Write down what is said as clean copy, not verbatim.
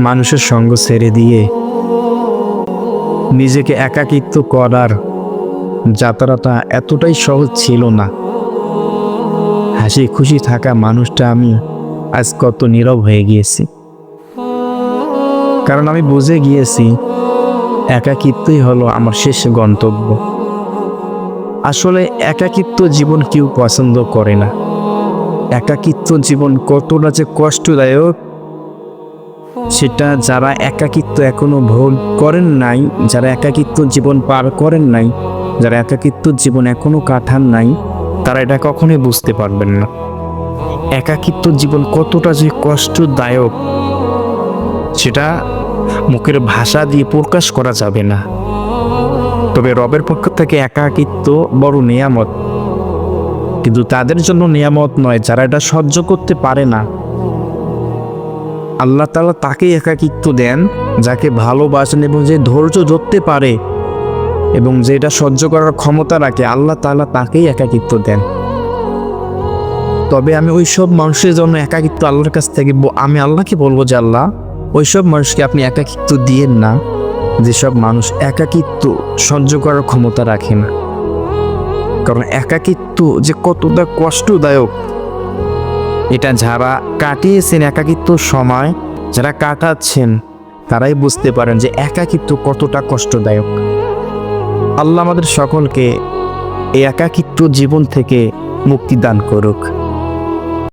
মানুষের সঙ্গ ছেড়ে দিয়ে নিজেকে একাকিত্ব করার যাত্রাটা এতটাই সহজ ছিল না। হাসি খুশি থাকা মানুষটা আমি আজ কত নীরব হয়ে গিয়েছি, কারণ আমি বুঝে গিয়েছি একাকিত্বই হলো আমার শেষ গন্তব্য। আসলে একাকিত্ব জীবন কেউ পছন্দ করে না। একাকিত্ব জীবন কতটা যে কষ্টদায়ক সেটা যারা একাকিত্ব এখনো ভোগ করেন নাই, যারা একাকিত্ব জীবন পার করেন নাই, যারা একাকিত্ব জীবন এখনো কাটান নাই, তারা এটা কখনোই বুঝতে পারবেন না। একাকিত্ব জীবন কতটা যে কষ্টদায়ক সেটা মুখের ভাষা দিয়ে প্রকাশ করা যাবে না। তবে রবের পক্ষ থেকে একাকিত্ব বড় নিয়ামত, কিন্তু তাদের জন্য নিয়ামত নয় যারা এটা সহ্য করতে পারে না। আল্লাহ তাআলা তাকেই একাকিত্ব দেন যাকে ভালোবাসেন এবং যে ধৈর্য ধরতে পারে এবং যেটা সহ্য করার ক্ষমতা রাখে, আল্লাহ তাআলা তাকেই একাকিত্ব দেন। তবে আমি ওইসব মানুষের জন্য একাকিত্ব আল্লাহর কাছ থেকে আমি আল্লাহকে বলবো যে আল্লাহ, ওইসব মানুষকে আপনি একাকিত্ব দিয়েন না যেসব মানুষ একাকিত্ব সহ্য করার ক্ষমতা রাখে না। কারণ একাকিত্ব যে কতটা কষ্টদায়ক এটা যারা কাটিয়েছেন, একাকিত্ব সময় যারা কাটাচ্ছেন তারাই বুঝতে পারেন যে একাকিত্ব কতটা কষ্টদায়ক। আল্লাহ আমাদের সকলকে এই একাকিত্ব জীবন থেকে মুক্তি দান করুক।